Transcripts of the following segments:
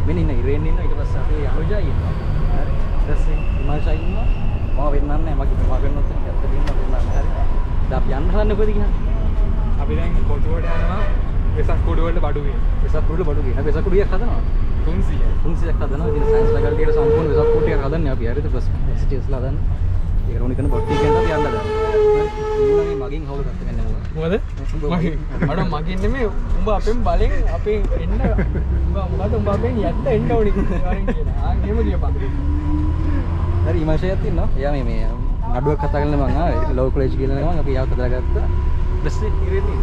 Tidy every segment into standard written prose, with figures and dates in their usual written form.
මෙන්න ඉන්න ඉරෙන් ඉන්න ඊට පස්සේ අපි අනුජා ඉන්නවා. හරි. ඊට පස්සේ හිමාංශා ඉන්නවා. මම වෙන්නන්නේ නැහැ. මම වෙන්නොත් එක්ක ඇත්තට ඉන්න වෙන්නන්නේ නැහැ. හරි. දැන් අපි යන්න හදන්නේ කොහෙද කියන්නේ? අපි දැන් කොටුවට යනවා වෙසක් කුඩු වලට බඩුවේ. වෙසක් කුඩු බඩුවේ. අපි වෙසක් කුඩුවක් හදනවා. 300ක් හදනවා. ඉතින් සයන්ස් ෆැකල්ටි එකට සම්පූර්ණ වෙසක් කුඩු ටිකක් හදන්නේ අපි. හරිද? ප්ලස් එක්ස්ටර්ස්ලා හදන්නේ. ඒක රෝණි කරන බොට්ටි කියන අපි යන්න හදනවා. හරි. මගෙන් හවුල ගත්ත මෙන්න මොකද? මොකද? අර මගෙන් නෙමෙයි උඹ අපෙන් බලෙන් අපේ එන්න උඹ මොකද උඹ අපෙන් යන්න එන්න ඕනි කියලා එහෙම කියපන්. හරි හිමාංශයත් ඉන්නවා. එයා මේ නඩුවක් කතා කරන්න මම ආවේ. ලෝ කොලෙජ් කියලා නේද මම අපි යාව හදාගත්තා. ඊට පස්සේ ඉරෙන්නේ.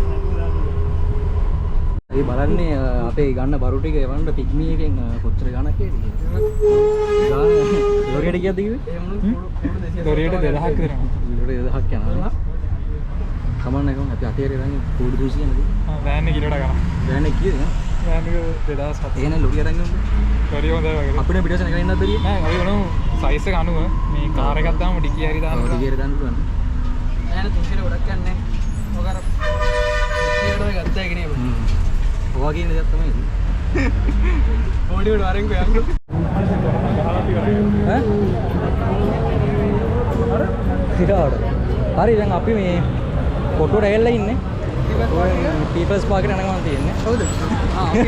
ඒ බලන්නේ අපේ ගන්න බරු ටික එවන්න පිග්මි එකෙන් කොච්චර ගණක් ඒද කියලා. ගාන ලොරියට කීයද කිව්වේ? ලොරියට 2000ක් දෙනවා. ලොරියට 2000ක් යනවා. කමන්නේ කොහොමද අපි අතේ රන් කෝඩ් 200 නේද? වෑන් එක කිලෝට ගන්න. වෑන් එක කීයද? වෑන් එක 2700. එහෙනම් ලොරිය අරන් යන්න. ලොරිය හොඳයි වගේ. අපිට පිටසන එක ඉන්නත් බැරිය. නෑ අපි ගනමු සයිස් එක අනුව මේ කාර් එකක් දාමු ඩිකි හරි දාන්න. ඩිකි හරි දාන්න පුළුවන්. නෑ 300 ගොඩක් යන්නේ. ඔක අර 300ට ගත්තා එක නේ බං. ඔවා කියන දේ තමයි. පොඩි උඩ වරෙන්කෝ යන්න. ඈ? සිතාවට. හරි දැන් අපි මේ කොටුවට ඇවිල්ලා ඉන්නේ. පීපල්ස් පාර්ක් එකට යනවා තියෙන්නේ. හවුද? අපි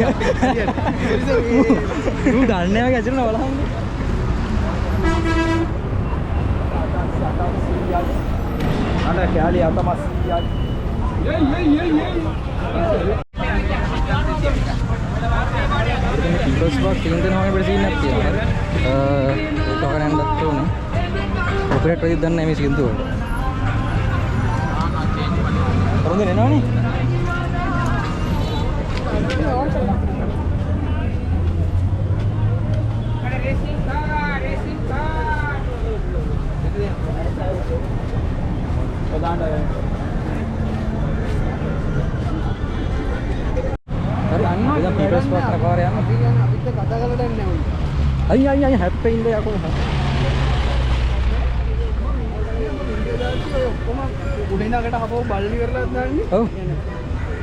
ඌ දන්නේ නැහැ වගේ ඇතුළේ බලහන්. අනේ කැලේ අතමස් පීපල්ස් පාර්ක් තියෙන දෙනවා අපිට සීන් එකක් තියෙනවා. ඒක කරන්නත් ඕනේ. ඔපරේට් වෙයිද දන්නේ නැහැ මේ සින්දුව. කරන්නේ නෑනේ. පීපල්ස් පාර්ක් කරපාර යන්න. අපි කියන්නේ අපිත් කතා කරලා දැන් නෑ උන්. අයිය හැප්පෙයින්ද යකෝ. ඔක්කොම උඩිනකට හපව බල්ලි කරලා දාන්නේ. ඔව්.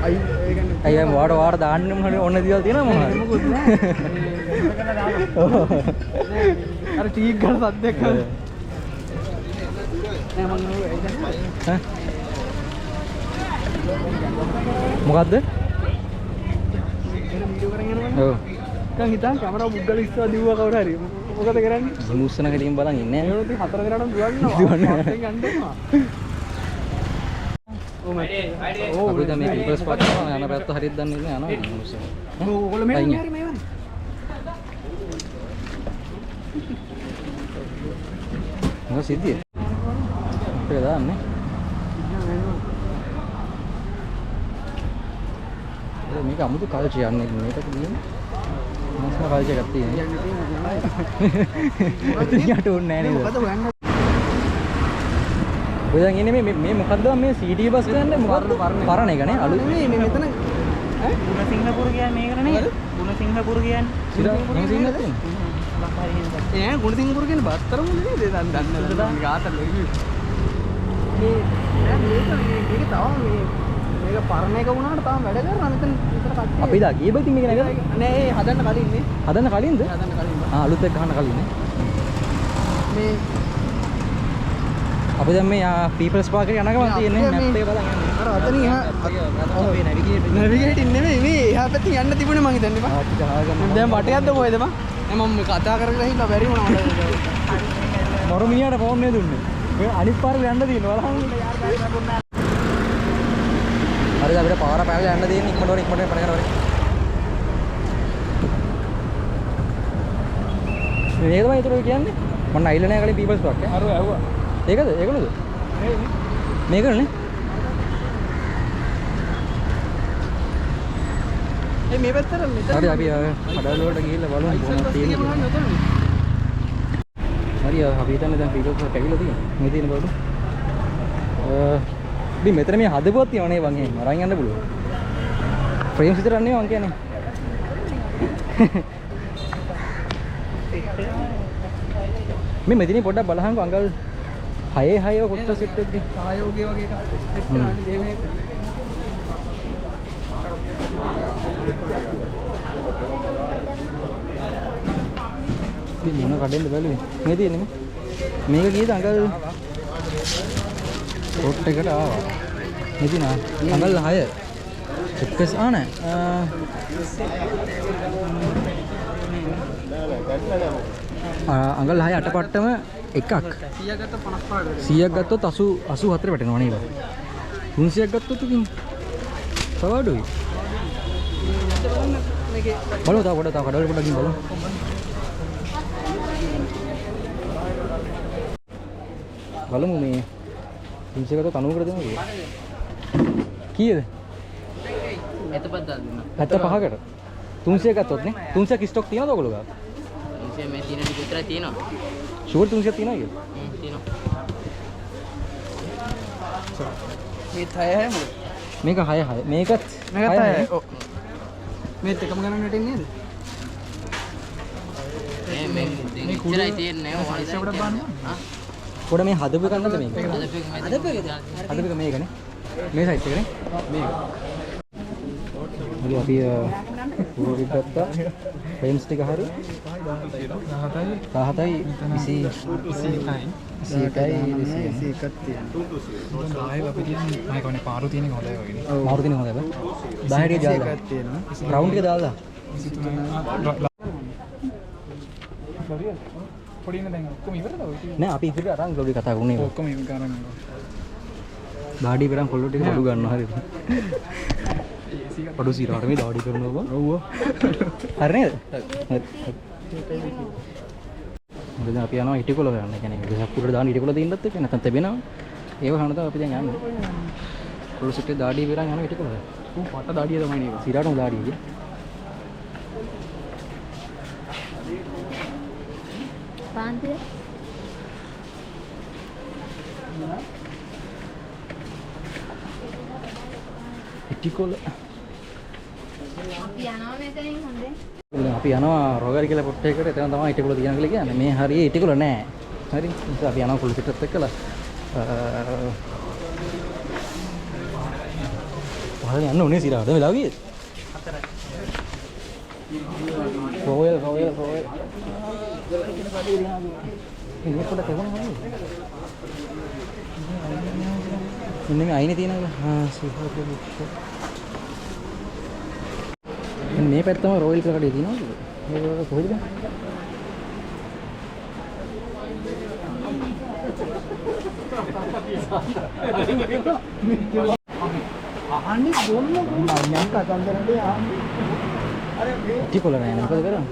අයි ඒ කියන්නේ අයියා වාට දාන්නෙම හරි ඔන්න දේවල් තියෙනවා මොනවද? මොකුත් නෑ. ඔව්. අර ටීක් ගන්න සද්දයක් කරා. නෑ මම නෝ ඒ දැන්. ඈ මොකද්ද? වීඩියෝ කරගෙන යනවා. ඔව්. නිකන් හිතන් කැමරාව බුග්ගල ඉස්සුවා දිව්වා කවුරු හරි. මොකද කරන්නේ? මුස්සන කලින් බලන් ඉන්නේ ඒ වුණත් හතර කරාට දුවන්නවා. දුවන්නේ. යන්න එනවා. ඔව් මට. අපි දැන් මේ පීපල්ස් පාර්ක් කරනවා යන පැත්ත හරියට දන්නේ නැහැ යනවා මුස්සන. ඔයගොල්ලෝ මෙහෙම හරි මේවනේ. මොකද සිද්ධිය? අපේ දාන්නේ. මේක අමුතු කල්චර් යන්නේ මේක කියන්නේ. මොකක්ද කල්චර් එකක් තියෙන්නේ. යට ඕනේ නැහැ නේද? මොකද හොයන්නේ? ඔය දැන් ඉන්නේ මේ මොකද්ද මේ CD බස් ගන්න මොකද්ද? පරණ එකනේ අලුත්. නෙමෙයි මේ මෙතන ඈ ගුණ සිංහපුර කියන්නේ මේකට නේද? ගුණ සිංහපුර කියන්නේ. සිංහල තියෙන්නේ. ඈ ගුණසිංහපුර කියන්නේ බත්තරම නේද? දන්නේ ගාතල මේ මේක තව මේක පරණ එක වුණාට තාම වැඩ කරනවා මෙතන කට්ටිය. අපි දා ගියේ බති මේක නේද? නෑ ඒ හදන්න කලින් නේ. හදන්න කලින්ද? හදන්න කලින්. අලුත් එක ගන්න කලින් නේ. මේ අපි දැන් මේ පීපල්ස් පාර්ක් එකට යන ගමන් තියෙන්නේ මැප් එක බලන් යන්නේ. අර අතනින් එහා අපේ නැවිගේටින් නෙමෙයි මේ එහා පැත්තෙන් යන්න තිබුණේ මං හිතන්නේ බා. දැන් වටයක්ද කොහෙද බා? මම කතා කරගෙන හිටලා බැරි වුණා මට. මොරු මිනිහට ෆෝන් නේ දුන්නේ. මේ අනිත් පාරේ යන්න තියෙනවා බලන්න. හරිද අපිට පාර පැනලා යන්න දෙන්නේ ඉක්මනට පණ කරවනේ. මේක තමයි ඒතර කියන්නේ. මම අයිල නැහැ කලින් පීපල්ස් පාර්ක් ඈ. අර ඇහුවා. ඒකද? ඒකනද? මේකනේ. මේ පැත්තට මෙතන. හරි අපි කඩවල වලට ගිහිල්ලා බලමු මොනවද තියෙන්නේ. හරි අපි හිතන්නේ දැන් පීපල්ස් පාර්ක් ඇවිල්ලා තියෙනවා. මේ තියෙන බලමු. ඉතින් මෙතන මේ හදපුවක් තියෙනවා නේ වං එහෙම අරන් යන්න පුළුවන්. ෆ්‍රේම්ස් විතරක් නෙවෙයි වං කියන්නේ. මේ මෙතනින් පොඩ්ඩක් බලහන්කෝ අංකල් 6 කොච්චර සෙට් එකද? සහයෝගය වගේ එකක් සෙට් කරන්නේ මේ ඉතින් මොන කඩෙන්ද බැලුවේ? මේ තියෙන්නේ මේක කීයද අඟල් රොට් එකට ආවා. ඉතින් අඟල් 6. එක්කස් නෑ. අඟල් 6 අටපට්ටම එකක්. 100ක් ගත්තොත් 84 වැටෙනවා නේද? 300ක් ගත්තොත් ඉතින් සවාඩුයි. බලමු තව කඩවල පොඩ්ඩක් ගිහින් බලමු. බලමු මේ 300 ගත්තොත් 90කට දෙනවා කියලා. කීයද? 75කට. 300 ගත්තොත් නේ 300ක් ස්ටොක් තියනවද ඔයගොල්ලෝ ගාව? 300 මේ තියෙන ටික විතරයි තියෙනවා. ෂුවර් 300ක් තියනවා කියලා? තියෙනවා. මේ 6 මොකද? මේක 6. මේකත් 6. ඔව්. මේ එකම ගණන් වැටෙන්නේ නේද? මේ ඉතරයි තියෙන්නේ නෑ. ඉස්සරහට බලන්න. පොඩ මේ හදපු එකක් නේද මේක? හදපු එක මේකනේ. මේ සයිස් එකනේ. මේක. හරි අපි පුරෝගිට ගත්තා. ෆ්‍රේම්ස් ටික හරි 17යි 21ක් තියෙනවා. අපි කියන්නේ මම කියන්නේ පාරු තියෙන එක හොඳයි වගේ නේ. මාරු තියෙන හොඳයි බෑ. 10 ටික දාලා. තියෙනවා. රවුන්ඩ් එක දාලා. 23 පොඩින දැන් ඔක්කොම ඉවරද ඔය? නෑ අපි ඉතින් අරන් ගොඩි කතා කරන්නේ. ඔක්කොම ඉවර කරන්න. දාඩි කරන් කොල්ලෝ ටික බඩු ගන්නවා හරියට. පඩු සීරාට මේ දාඩි කරනවා බං. ඔව්. හරි නේද? හරි. මොකද අපි යනවා ඉටිකොල ගන්න. ඒ කියන්නේ වෙසක්කුරට දාන ඉටිකොල දෙන්නත් එක්ක නැත්නම් තෙබෙනවා. ඒව කන තමයි අපි දැන් යන්නේ. පොළොස් සිටේ දාඩිය විරන් යනවා ඉටිකොල. ඌ පට දාඩිය තමයි නේද? සීරාටම දාඩිය කිය. පාන්තිය ඉටිකොල අපි යනවා මෙතනින් හොඳේ. අපි යනවා රොගර් කියලා පොට් එකකට. එතන තමයි ඉටිකොල තියන කියලා කියන්නේ. මේ හරියේ ඉටිකොල නෑ. හරි. ඒ නිසා අපි යනවා පොළොස් සිටත් එක්කලා. පහළ යන්න ඕනේ සීරාට. වෙලා ගියේ. 4. Royal. ini pun dah tengok ni. Ini ni air ni tiada. Siapa tu? Ini pertama royal kerana dia tiada. Ini kau hidup. අහන්නේ බොන්න මම කතා කරන්නේ ඉටිකොල නෑ නේද? මොකද කරන්නේ?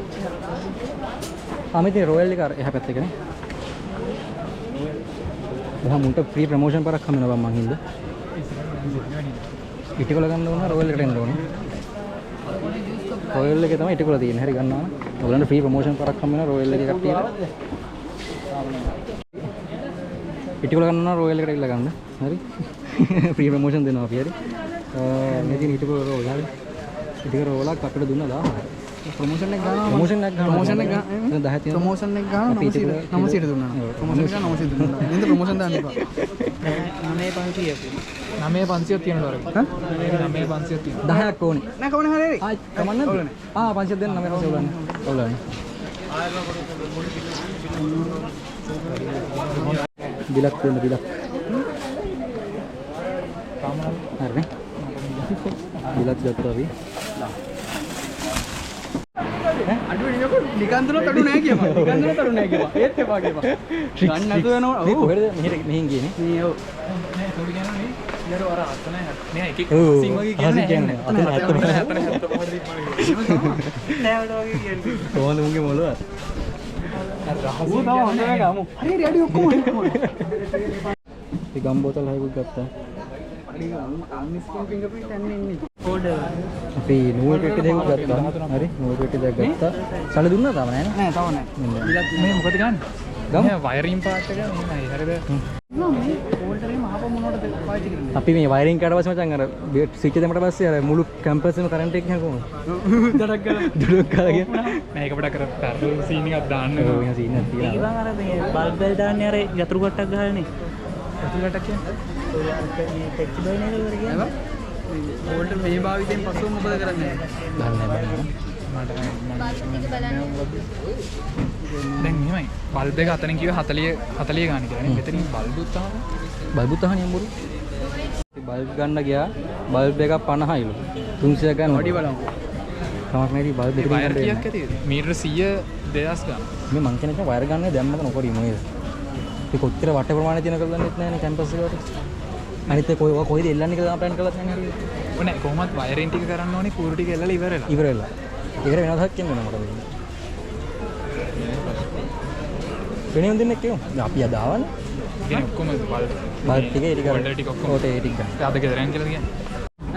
ආමිතේ රොයල් එක එහා පැත්තේ කනේ. දැන් මුන්ට ෆ්‍රී ප්‍රොමෝෂන් පාරක් හම්බෙනවා මං හින්දා. ඉටිකොල ගන්න ඕන රොයල් එකට එන්න ඕනේ. රොයල් එකේ තමයි ඉටිකොල තියෙන්නේ. හරි ගන්නවා නම්. ඔයගලන්ට ෆ්‍රී ප්‍රොමෝෂන් පාරක් හම්බෙනවා රොයල් එකේ කට්ටියට. ඉටිකොල ගන්න ඕන රොයල් එකට ඉල්ල ගන්න. හරි. ෆ්‍රී ප්‍රොමෝෂන් දෙනවා අපි හරි. මේ තියෙන ඉටිකොල රෝල් හරි. ඉටිකොල රෝලක් අපිට දුන්නා 1000. ප්‍රොමෝෂන් එක ගන්නවා. ප්‍රොමෝෂන් එක ගන්නවා. ප්‍රොමෝෂන් එක 10 තියෙනවා. ප්‍රොමෝෂන් එක ගන්නවා 900 දුන්නා. ප්‍රොමෝෂන් එක 900 දුන්නා. නේද ප්‍රොමෝෂන් දාන්න එපා. 9500 තියෙනවා වරක. හා 9500 තියෙනවා. 10ක් ඕනේ. නෑ කවුනේ හරි. ආ කමන්නද? 500 දෙන්න 9500 ඕනේ. ඕලන්නේ. බිලක් දෙන්න බිලක්. හරිනේ. බිලක් ගත්තා අපි. අඩුවේ නියකො නිකන්දනොත් අඩු නෑ කියපන්. නිකන්දනොත් අඩු නෑ කියපන්. ඒත් එපා කියපන්. ගන්න නැතුව වෙනවා. මේ කොහෙද මෙහෙන් ගියේ නේ? මේ ඔව්. නෑ තොරි කියනවා නේ. ඊළඟ වර අතන නෑ එක එක සිං වගේ කියන්නේ. අතන 70 නෑ වල වගේ කියන්නේ. කොහොමද උන්ගේ මොළව? ඌ තව හොඳ නෑ ගමු. හරි හරි අඩි ඔක්කොම ඔක්කොම. ඒ ගම් බෝතල් හයකුත් ගත්තා. අඩි අන්නිස්කම් ෆින්ගර්ප්‍රින්ට් යන්නේ ඉන්නේ. ෆෝල්ඩර්. අපි නූල් පෙට්ටි දෙකක් ගත්තා. හරි නූල් පෙට්ටි දෙකක් ගත්තා. සල්ලි දුන්නා තාම නෑ නේ? නෑ තව නෑ. මේ මොකද ගන්න? ගමු. වයරින් පාර්ට් එක මෙහෙමයි. හරිද? මේ ෆෝල්ඩර් එකම ආපහු මොනවටද පාවිච්චි කරන්නේ? අපි මේ වයරින් කාට පස්සේ මචං අර ස්විච් එක දැම්මට පස්සේ අර මුළු කැම්පස් එකම කරන්ට් එක යන කොහොමද? දඩක් ගාලා. දුඩක් කාලා ගියා. මේක අපිට කර පැරල් සීන් එකක් දාන්න ඔව් එහෙනම් සීන් එකක් ඒක තියෙනවා. බං අර මේ බල්බ් වල දාන්නේ අර යතුරු කොටක් ගහලානේ. ඇතුළට කියන්නේ මේ ටෙක්ස් බයි නේද උඩ කියන්නේ. ෆෝල්ඩර් මේ භාවිතයෙන් පසුව මොකද කරන්නේ? දන්නේ නැහැ. මට බල්බ් ටික බලන්න. දැන් මෙහෙමයි. බල්බ් එක අතනින් කිව්ව 40 ගාන කියලා නේ. මෙතනින් බල්බුත් අහම. බල්බුත් අහන්නේ අම්බුරු. බල්බ් ගන්න ගියා. බල්බ් එකක් 50යිලු. 300ක් ගන්න. වැඩි බලමු. කමක් නැති බල්බ් දෙකකින් වයර් ගන්න. කීයක් ඇතිද? මීටර 100 2000 ගන්න. මේ මං කියන්නේ වයර් ගන්න දැම්මක නොකරි මොකද? ඒ කොච්චර වට ප්‍රමාණය තියෙන කරලා දන්නෙත් නැහැ නේ කැම්පස් එකට. අනිත් ඒ කොයිද එල්ලන්නේ කියලා ප්ලෑන් කරලා නැහැ නේද? ඕනේ කොහොමත් වයරින් ටික කරන්න ඕනේ කූරු ටික එල්ලලා ඉවරලා. ඉවර වෙලා. ඉවර වෙනවද කියන්නේ මොකටද වෙන්නේ? වෙනින් දෙන්නේ කියමු. අපි අද ආවනේ. ඉතින් ඔක්කොම බල්බ් ටික ඒ ටික වලට ටික ඔක්කොම ඕට ඒ ටික ගන්න. අද ගෙදර යන්න කියලා කියන්නේ.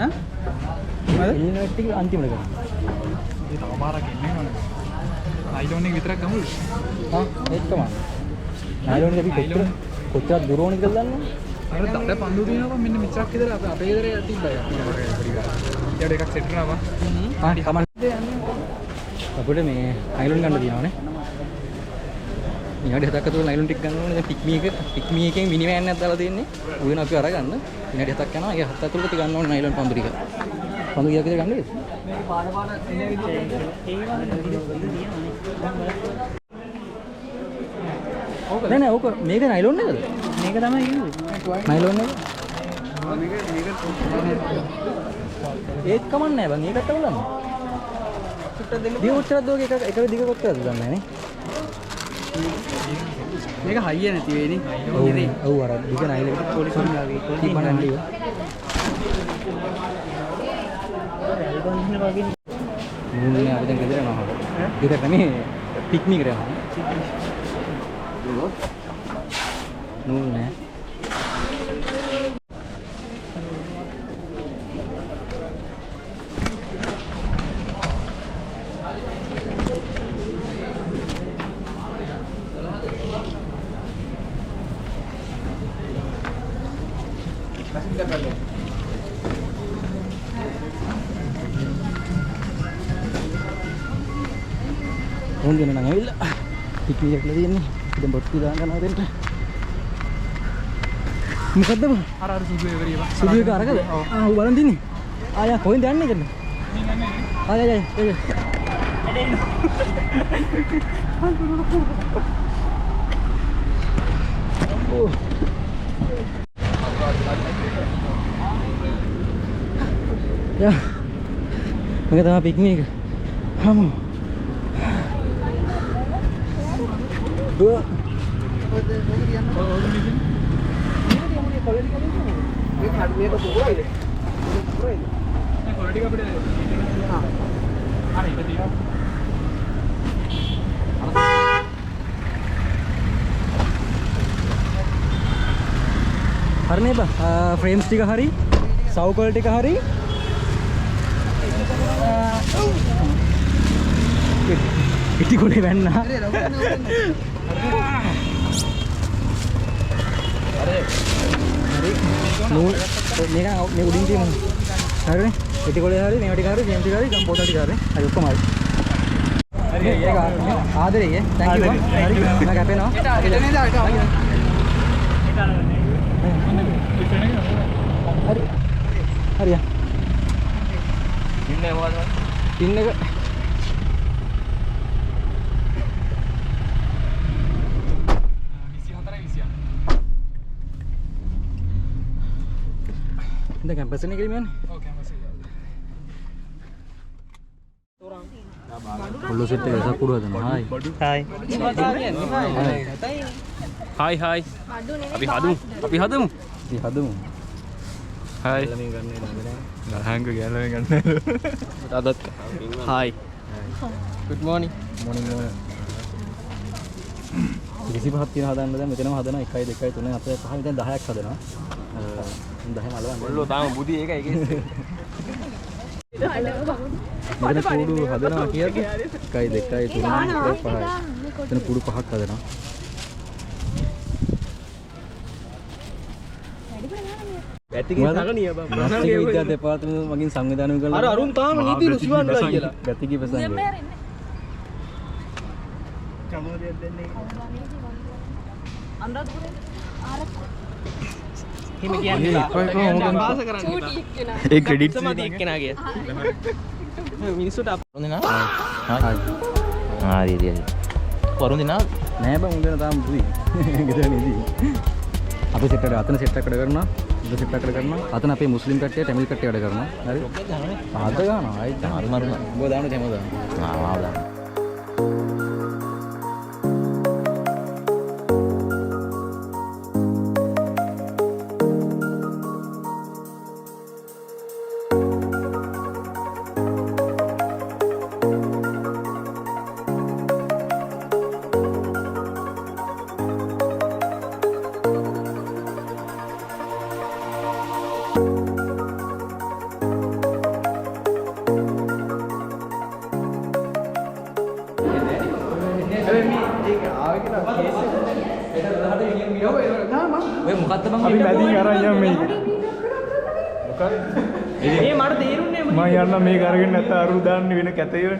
ඈ? මොකද? ඉන්නේ ටික අන්තිමට ගන්න. ඒ තව පාරක් එන්නේ නෝනේ. නයිලෝන් එක විතරක් ගමුද? ආ ඒකම. නයිලෝන් එක අපි කොච්චර දුර ඕනද කියලා දන්නවද? අර දඩ පන්දු දිනනවා මෙන්න මෙච්චරක් විතර අපේ ගෙදර තිබ්බයි අපේ ඊට එකක් සෙට් කරනවා. ආ කමන්න. අපිට මේ නයිලෝන් ගන්න තියෙනවානේ. විනාඩි 7ක් අතර නයිලෝන් ටික ගන්න ඕනේ. දැන් පික්මි එකෙන් මිනි වෑන් එකක් දාලා තියෙන්නේ. උගෙන අපි අරගන්න. විනාඩි 7ක් යනවා. ඒ 7 ඇතුළත ගන්න ඕනේ නයිලෝන් පන්දු ටික. පන්දු කීයක් විතර ගන්නද? මේක පාර එන්නේ විදියට නෑ ඕක මේක නයිලෝන් එකද? මේක තමයි කිව්වේ. නයිලෝන් එක? ඒත් කමන්නේ බං ඒකට බලන්න. දිග කොච්චරද ඔය එක දිග කොච්චරද දන්නේ නැහැ නේ. මේක හයිය නැති වෙන්නේ. ඔව් අර දිග නයිලෝන් එක පොලිස් වගේ තිබ්බනම් ලියෝ. මුන්නේ අපි දැන් ගෙදර යනවා. ගෙදර තමයි පික්නික් කරනවා. නූල් නෑ. උන් දෙන නම් ඇවිල්ලා පික්නික් එකක් තියෙන්නේ. දැන් බොට්ටු දාන්න යනවා දෙන්න. මොකද්ද බං? අර සුදු එවරිය බං. සුදු එක අරකද? ආ ඌ බලන් තින්නේ. ආ කොහෙන්ද යන්නේ කියලා? මින් යන්නේ. ආ ඕ. යා. මේක තමයි පික්නික් එක. හමු. Dua. hari nih bah frames tiga hari saukol tiga hari itu gue mana මේක මේ උඩින් තියෙන හරිනේ පිටි කොලේ හරි මේවට හරි ජේම් ටික හරි ගම් පොතට හරි අය ඔක්කොම හරි හරි ඒක ආදරේ thank you හරි මම කැපෙනවා හරි හරිය ඉන්නේ මොකද ඉන්න එක இந்த campus ini kiriman. Oh, campus ini. Kalau set එක සකුරු හදනවා. හායි. Hi hi. අපි හදමු. අපි හදමු. අපි හදමු. හායි. ළමින් ගන්න නේද? ගහංග ගෑලම ගන්න. අදත් hi. good morning. morning morning. 25ක් තියෙන හදන්න දැන් මෙතනම හදනවා 1 2 3 4 5 මෙතන 10ක් හදනවා. 10 නලවන්න. ඔල්ලෝ තාම බුදි ඒකයි කියන්නේ. මෙතන කුඩු හදනවා කියද්දි 1 2 3 4 5. මෙතන කුඩු 5ක් හදනවා. පැතිගේ සගනිය බං. ප්‍රශ්න විද්‍යා දෙපාර්තමේන්තුව මගින් සංවිධානය කළා. අර අරුන් තාම නීතිලු සිවන්ලා කියලා. පැතිගේ ප්‍රසංගය. කමෝරියක් දෙන්නේ. අනුරාධපුරේ හිම කියන්නේ පාස කරන්නේ. ඒ ක්‍රෙඩිට්ස් ඉතින් එක්කෙනාගේ. මිනිස්සුට අප හොඳ නා. හරි හරි. වරුන් දිනා නෑ බං උන්දන තාම දුයි. ගෙදර නෙදී. අපි සෙට් එකට අතන සෙට් එකකට කරනවා. උඩ සෙට් එකකට කරනවා. අතන අපේ මුස්ලිම් කට්ටිය ටැමිල් කට්ටිය වැඩ කරනවා. හරි. ආද ගන්නවා. ආයි මාරු මාරු. උඹ දාන්න තේම දාන්න. ආ දාන්න. ඔය මොකද්ද බං අපි මැදින් අරන් යම් මේක. ඒ මට තේරුන්නේ මම යන්න මේක අරගෙන නැත්නම් අරු දාන්න වෙන කැතේ.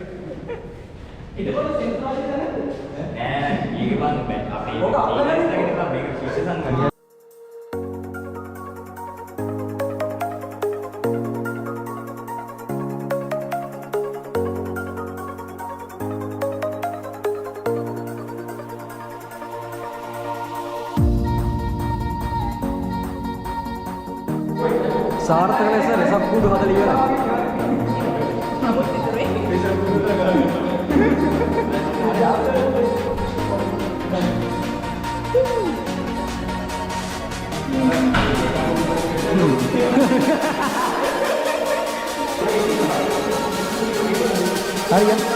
සාර්ථක ලෙස රසක් කුඩු හදලා ඉවරයි. හරියට